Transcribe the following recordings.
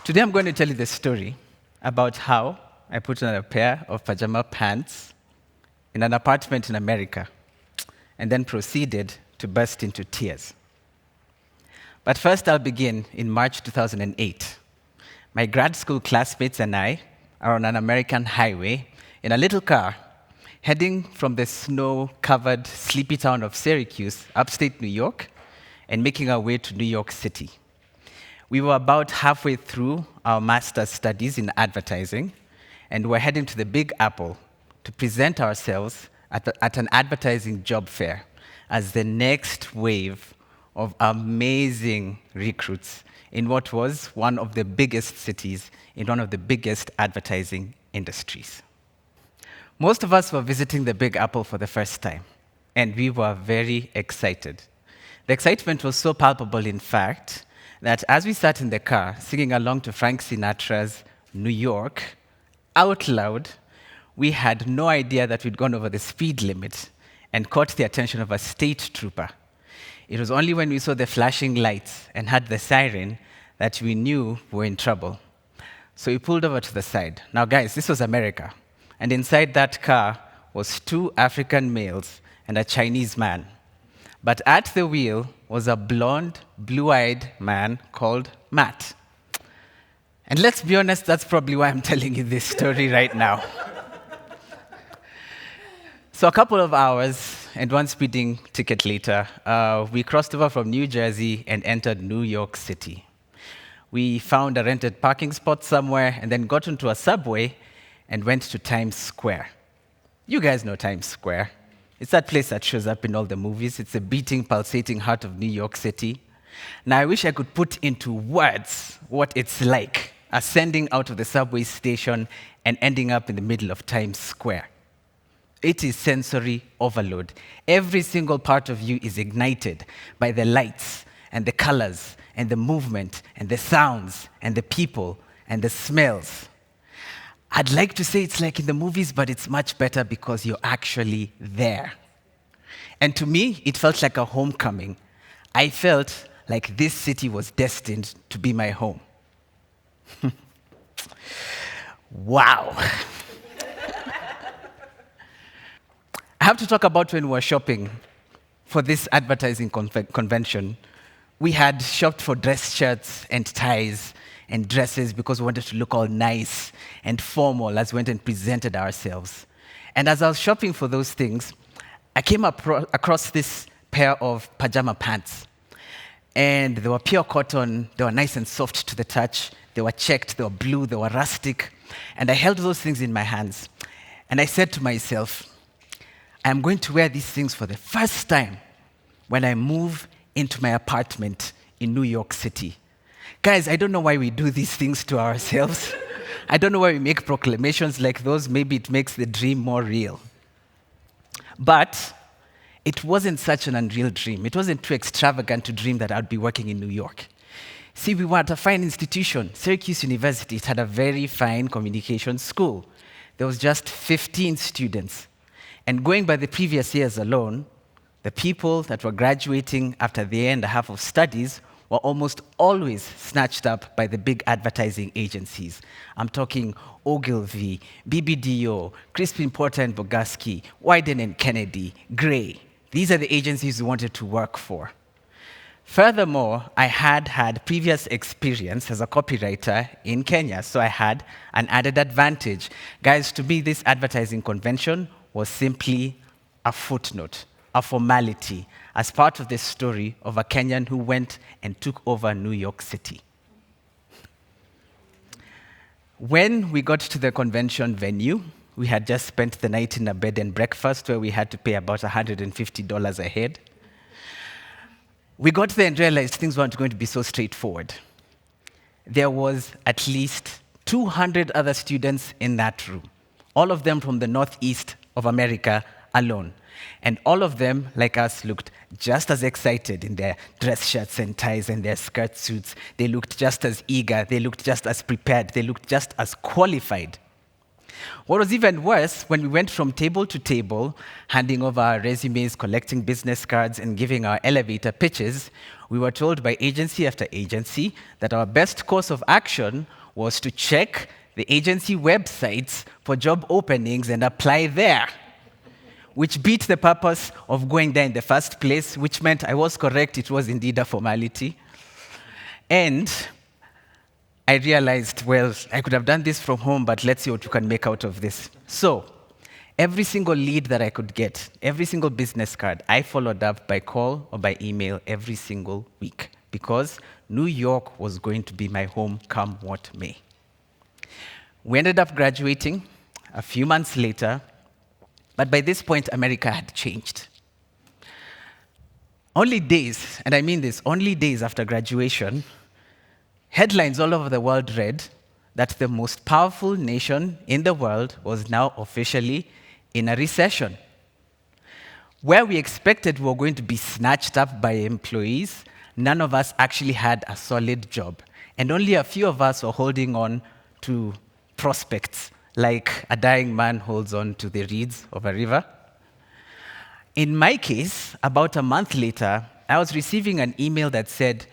Today I'm going to tell you the story about how I put on a pair of pajama pants in an apartment in America and then proceeded to burst into tears. But first, I'll begin in March 2008. My grad school classmates and I are on an American highway in a little car heading from the snow-covered sleepy town of Syracuse, upstate New York, and making our way to New York City. We were about halfway through our master's studies in advertising, and we're heading to the Big Apple to present ourselves at an advertising job fair as the next wave of amazing recruits in what was one of the biggest cities in one of the biggest advertising industries. Most of us were visiting the Big Apple for the first time, and we were very excited. The excitement was so palpable, in fact, that as we sat in the car singing along to Frank Sinatra's New York, out loud, we had no idea that we'd gone over the speed limit and caught the attention of a state trooper. It was only when we saw the flashing lights and heard the siren that we knew we were in trouble. So we pulled over to the side. Now, guys, this was America. And inside that car was 2 African males and a Chinese man. But at the wheel was a blonde, blue-eyed man called Matt. And let's be honest, that's probably why I'm telling you this story right now. So a couple of hours and one speeding ticket later, we crossed over from New Jersey and entered New York City. We found a rented parking spot somewhere and then got into a subway and went to Times Square. You guys know Times Square. It's that place that shows up in all the movies. It's the beating, pulsating heart of New York City. Now, I wish I could put into words what it's like ascending out of the subway station and ending up in the middle of Times Square. It is sensory overload. Every single part of you is ignited by the lights and the colors and the movement and the sounds and the people and the smells. I'd like to say it's like in the movies, but it's much better because you're actually there. And to me, it felt like a homecoming. I felt like this city was destined to be my home. Wow. I have to talk about when we were shopping for this advertising convention. We had shopped for dress shirts and ties and dresses because we wanted to look all nice and formal as we went and presented ourselves. And as I was shopping for those things, I came across this pair of pajama pants. And they were pure cotton, they were nice and soft to the touch, they were checked, they were blue, they were rustic. And I held those things in my hands. And I said to myself, I'm going to wear these things for the first time when I move into my apartment in New York City. Guys, I don't know why we do these things to ourselves. I don't know why we make proclamations like those. Maybe it makes the dream more real. But it wasn't such an unreal dream. It wasn't too extravagant to dream that I'd be working in New York. See, we were at a fine institution. Syracuse University, it had a very fine communications school. There was just 15 students. And going by the previous years alone, the people that were graduating after the year and a half of studies were almost always snatched up by the big advertising agencies. I'm talking Ogilvy, BBDO, Crispin Porter and Bogaski, Wyden and Kennedy, Gray. These are the agencies we wanted to work for. Furthermore, I had had previous experience as a copywriter in Kenya, so I had an added advantage. Guys, to me, this advertising convention was simply a footnote, a formality, as part of the story of a Kenyan who went and took over New York City. When we got to the convention venue, we had just spent the night in a bed and breakfast where we had to pay about $150 a head. We got there and realized things weren't going to be so straightforward. There was at least 200 other students in that room, all of them from the northeast of America alone. And all of them, like us, looked just as excited in their dress shirts and ties and their skirt suits. They looked just as eager. They looked just as prepared. They looked just as qualified. What was even worse, when we went from table to table, handing over our resumes, collecting business cards, and giving our elevator pitches, we were told by agency after agency that our best course of action was to check the agency websites for job openings and apply there, which beat the purpose of going there in the first place, which meant I was correct, it was indeed a formality. And I realized, well, I could have done this from home, but let's see what we can make out of this. So, every single lead that I could get, every single business card, I followed up by call or by email every single week, because New York was going to be my home come what may. We ended up graduating a few months later, but by this point, America had changed. Only days, and I mean this, only days after graduation, headlines all over the world read that the most powerful nation in the world was now officially in a recession. Where we expected we were going to be snatched up by employees, none of us actually had a solid job. And only a few of us were holding on to prospects, like a dying man holds on to the reeds of a river. In my case, about a month later, I was receiving an email that said,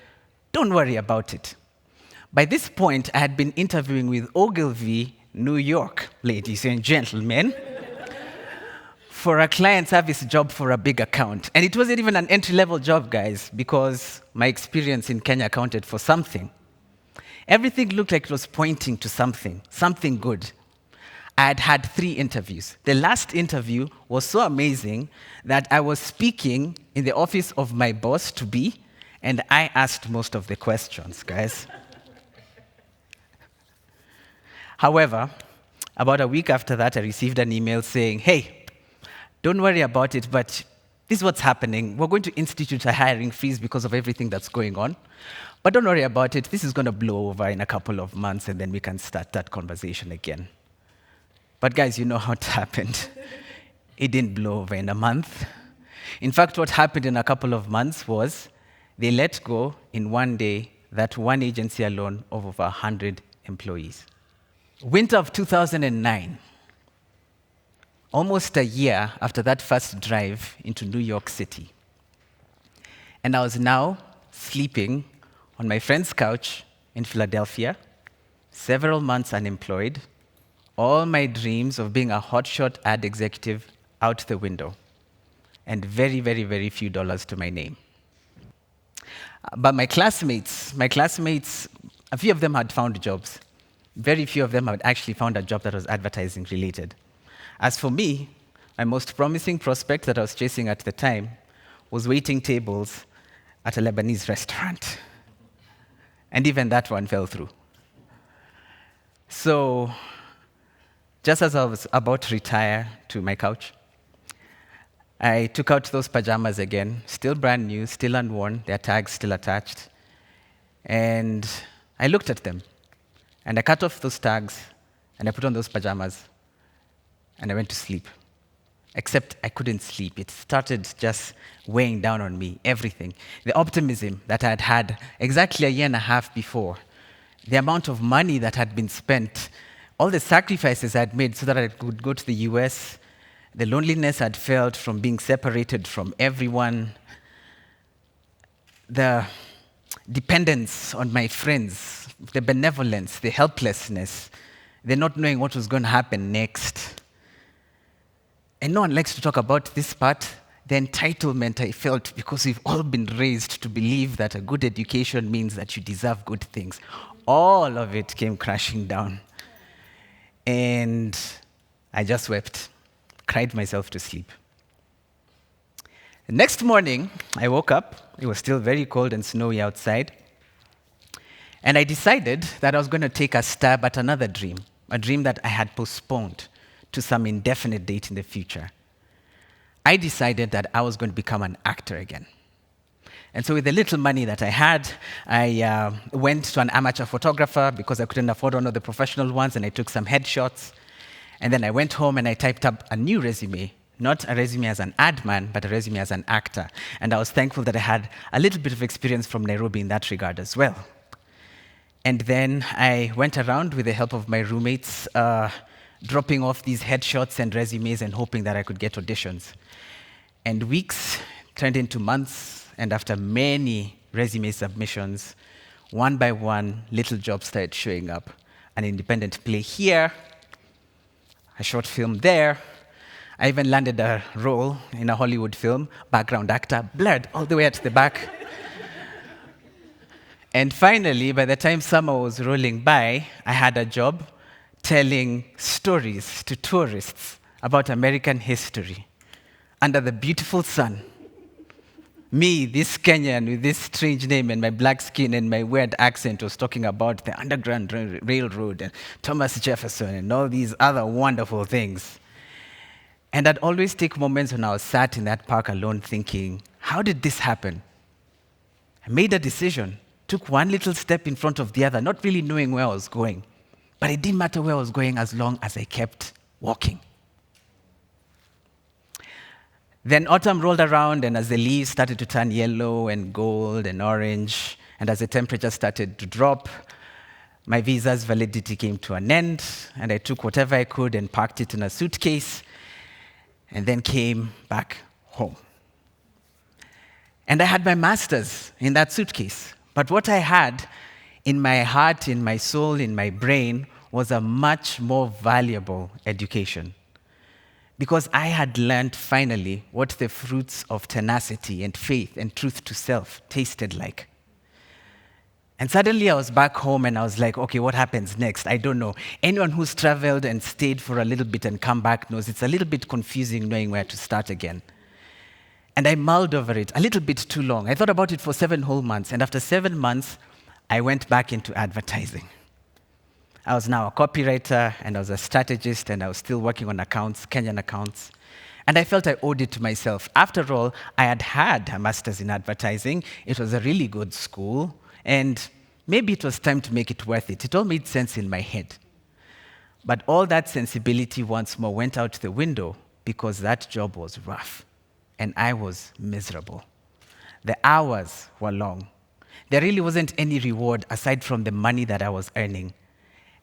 "Don't worry about it." By this point, I had been interviewing with Ogilvy, New York, ladies and gentlemen, for a client service job for a big account. And it wasn't even an entry-level job, guys, because my experience in Kenya counted for something. Everything looked like it was pointing to something good. I had had 3 interviews. The last interview was so amazing that I was speaking in the office of my boss-to-be, and I asked most of the questions, guys. However, about a week after that, I received an email saying, "Hey, don't worry about it, but this is what's happening. We're going to institute a hiring freeze because of everything that's going on. But don't worry about it. This is going to blow over in a couple of months, and then we can start that conversation again." But guys, you know how it happened. It didn't blow over in a month. In fact, what happened in a couple of months was they let go in one day that one agency alone of over 100 employees. Winter of 2009, almost a year after that first drive into New York City. And I was now sleeping on my friend's couch in Philadelphia, several months unemployed, all my dreams of being a hotshot ad executive out the window, and very, very, very few dollars to my name. But my classmates, a few of them had found jobs. Very few of them had actually found a job that was advertising related. As for me, my most promising prospect that I was chasing at the time was waiting tables at a Lebanese restaurant. And even that one fell through. So, just as I was about to retire to my couch, I took out those pajamas again, still brand new, still unworn, their tags still attached. And I looked at them. And I cut off those tags, and I put on those pajamas, and I went to sleep. Except I couldn't sleep. It started just weighing down on me, everything. The optimism that I had had exactly a year and a half before, the amount of money that had been spent, all the sacrifices I had made so that I could go to the US, the loneliness I'd felt from being separated from everyone, the dependence on my friends, the benevolence, the helplessness, the not knowing what was going to happen next. And no one likes to talk about this part, the entitlement I felt because we've all been raised to believe that a good education means that you deserve good things. All of it came crashing down. And I just wept, cried myself to sleep. The next morning, I woke up. It was still very cold and snowy outside. And I decided that I was going to take a stab at another dream, a dream that I had postponed to some indefinite date in the future. I decided that I was going to become an actor again. And so with the little money that I had, I went to an amateur photographer because I couldn't afford one of the professional ones, and I took some headshots. And then I went home and I typed up a new resume, not a resume as an ad man, but a resume as an actor. And I was thankful that I had a little bit of experience from Nairobi in that regard as well. And then I went around with the help of my roommates, dropping off these headshots and resumes and hoping that I could get auditions. And weeks turned into months, and after many resume submissions, one by one, little jobs started showing up. An independent play here, a short film there. I even landed a role in a Hollywood film, background actor, blurred all the way at the back. And finally, by the time summer was rolling by, I had a job telling stories to tourists about American history under the beautiful sun. Me, this Kenyan with this strange name and my black skin and my weird accent, was talking about the Underground Railroad and Thomas Jefferson and all these other wonderful things. And I'd always take moments when I was sat in that park alone thinking, how did this happen? I made a decision, took one little step in front of the other, not really knowing where I was going. But it didn't matter where I was going as long as I kept walking. Then autumn rolled around, and as the leaves started to turn yellow and gold and orange, and as the temperature started to drop, my visa's validity came to an end, and I took whatever I could and packed it in a suitcase, and then came back home. And I had my master's in that suitcase. But what I had in my heart, in my soul, in my brain, was a much more valuable education. Because I had learned finally what the fruits of tenacity and faith and truth to self tasted like. And suddenly I was back home and I was like, okay, what happens next? I don't know. Anyone who's traveled and stayed for a little bit and come back knows it's a little bit confusing knowing where to start again. And I mulled over it a little bit too long. I thought about it for 7 whole months. And after 7 months, I went back into advertising. I was now a copywriter, and I was a strategist, and I was still working on accounts, Kenyan accounts. And I felt I owed it to myself. After all, I had had a master's in advertising. It was a really good school, and maybe it was time to make it worth it. It all made sense in my head. But all that sensibility once more went out the window because that job was rough, and I was miserable. The hours were long. There really wasn't any reward aside from the money that I was earning.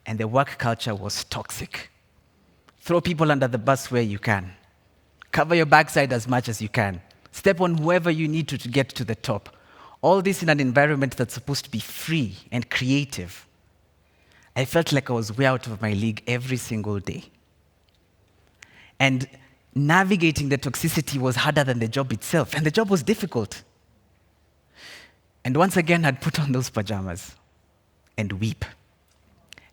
And the work culture was toxic. Throw people under the bus where you can. Cover your backside as much as you can. Step on whoever you need to get to the top. All this in an environment that's supposed to be free and creative. I felt like I was way out of my league every single day. And navigating the toxicity was harder than the job itself, and the job was difficult. And once again, I'd put on those pajamas and weep.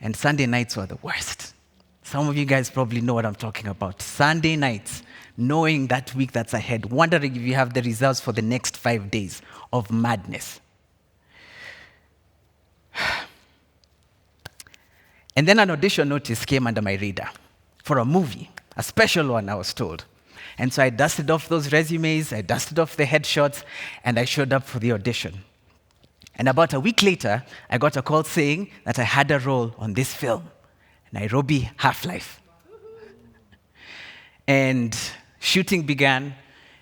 And Sunday nights were the worst. Some of you guys probably know what I'm talking about. Sunday nights, knowing that week that's ahead, wondering if you have the results for the next 5 days of madness. And then an audition notice came under my radar for a movie, a special one, I was told. And so I dusted off those resumes, I dusted off the headshots, and I showed up for the audition. And about a week later, I got a call saying that I had a role on this film, Nairobi Half-Life. And shooting began,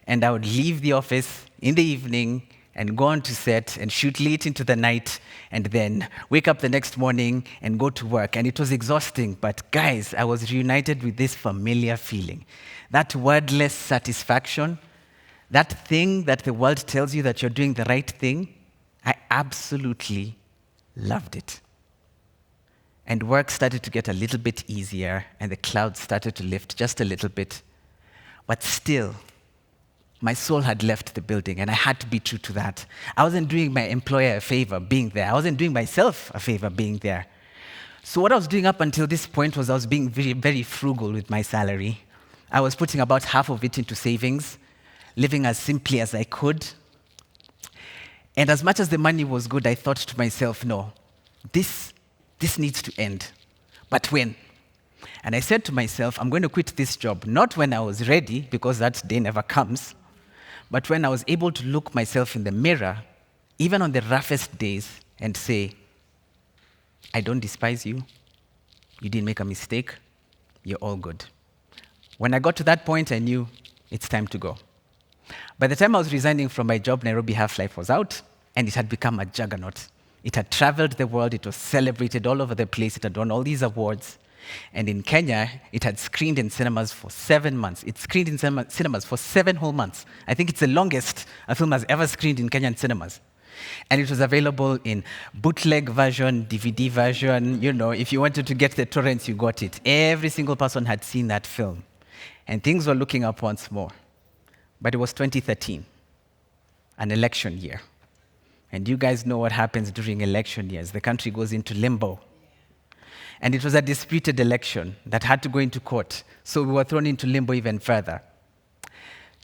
and I would leave the office in the evening and go on to set and shoot late into the night and then wake up the next morning and go to work. And it was exhausting, but guys, I was reunited with this familiar feeling. That wordless satisfaction, that thing that the world tells you that you're doing the right thing, I absolutely loved it. And work started to get a little bit easier, and the clouds started to lift just a little bit. But still, my soul had left the building, and I had to be true to that. I wasn't doing my employer a favor being there. I wasn't doing myself a favor being there. So what I was doing up until this point was I was being very, very frugal with my salary. I was putting about half of it into savings, living as simply as I could. And as much as the money was good, I thought to myself, no, this needs to end. But when? And I said to myself, I'm going to quit this job, not when I was ready, because that day never comes, but when I was able to look myself in the mirror, even on the roughest days, and say, I don't despise you. You didn't make a mistake. You're all good. When I got to that point, I knew it's time to go. By the time I was resigning from my job, Nairobi Half-Life was out, and it had become a juggernaut. It had traveled the world. It was celebrated all over the place. It had won all these awards. And in Kenya, it had screened in cinemas for 7 months. It screened in cinemas for 7 whole months. I think it's the longest a film has ever screened in Kenyan cinemas. And it was available in bootleg version, DVD version. You know, if you wanted to get the torrents, you got it. Every single person had seen that film. And things were looking up once more. But it was 2013, an election year. And you guys know what happens during election years. The country goes into limbo. And it was a disputed election that had to go into court. So we were thrown into limbo even further.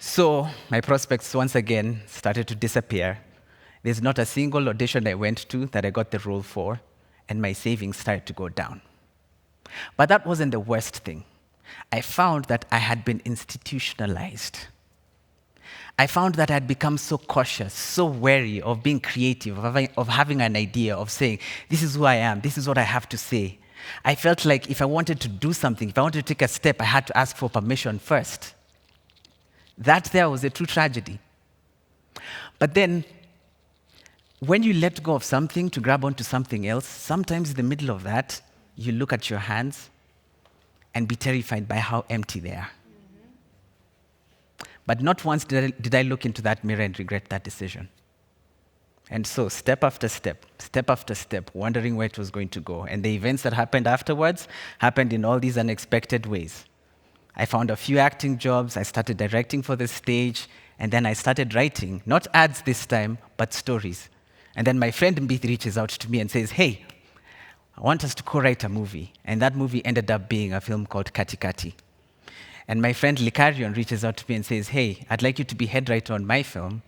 So my prospects once again started to disappear. There's not a single audition I went to that I got the role for, and my savings started to go down. But that wasn't the worst thing. I found that I had been institutionalized. I found that I had become so cautious, so wary of being creative, of having an idea, of saying, this is who I am, this is what I have to say. I felt like if I wanted to do something, if I wanted to take a step, I had to ask for permission first. That there was a true tragedy. But then, when you let go of something to grab onto something else, sometimes in the middle of that, you look at your hands and be terrified by how empty they are. But not once did I look into that mirror and regret that decision. And so, step after step, wondering where it was going to go. And the events that happened afterwards happened in all these unexpected ways. I found a few acting jobs, I started directing for the stage, and then I started writing, not ads this time, but stories. And then my friend Mbithi reaches out to me and says, hey, I want us to co-write a movie. And that movie ended up being a film called Katikati. And my friend Likarion reaches out to me and says, hey, I'd like you to be head writer on my film.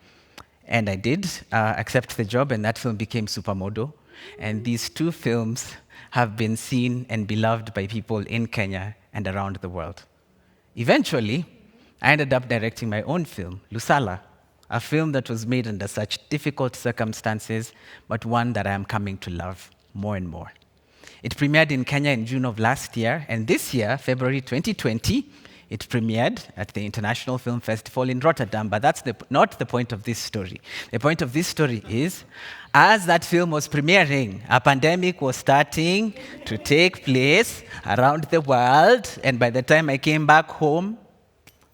And I did accept the job, and that film became Supermodo. And these two films have been seen and beloved by people in Kenya and around the world. Eventually, I ended up directing my own film, Lusala, a film that was made under such difficult circumstances, but one that I am coming to love more and more. It premiered in Kenya in June of last year, and this year, February 2020, it premiered at the International Film Festival in Rotterdam, but that's not the point of this story. The point of this story is, as that film was premiering, a pandemic was starting to take place around the world, and by the time I came back home,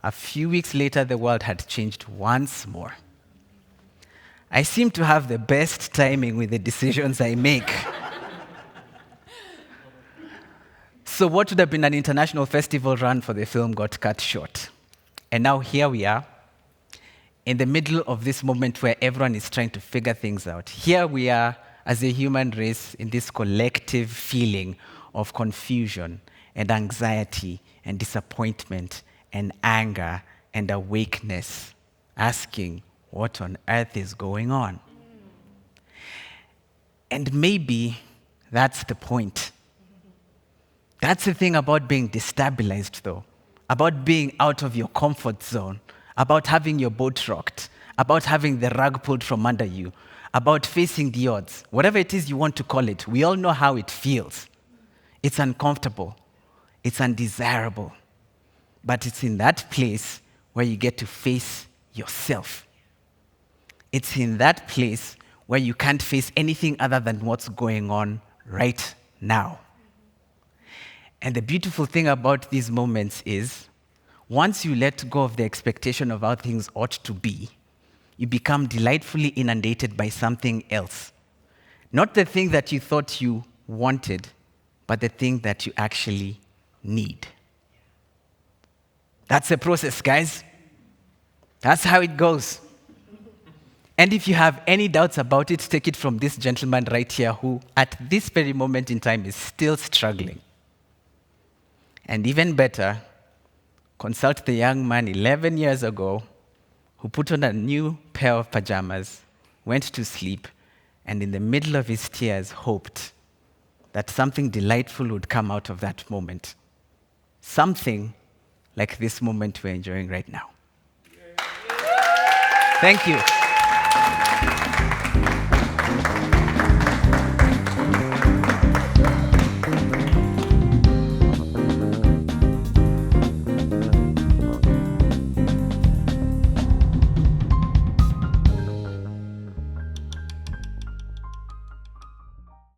a few weeks later, the world had changed once more. I seem to have the best timing with the decisions I make. So what would have been an international festival run for the film got cut short. And now here we are, in the middle of this moment where everyone is trying to figure things out. Here we are as a human race in this collective feeling of confusion and anxiety and disappointment and anger and awakeness, asking, what on earth is going on? And maybe that's the point. That's the thing about being destabilized, though, about being out of your comfort zone, about having your boat rocked, about having the rug pulled from under you, about facing the odds, whatever it is you want to call it. We all know how it feels. It's uncomfortable. It's undesirable. But it's in that place where you get to face yourself. It's in that place where you can't face anything other than what's going on right now. And the beautiful thing about these moments is, once you let go of the expectation of how things ought to be, you become delightfully inundated by something else. Not the thing that you thought you wanted, but the thing that you actually need. That's the process, guys. That's how it goes. And if you have any doubts about it, take it from this gentleman right here who, at this very moment in time, is still struggling. And even better, consult the young man 11 years ago who put on a new pair of pajamas, went to sleep, and in the middle of his tears hoped that something delightful would come out of that moment. Something like this moment we're enjoying right now. Thank you.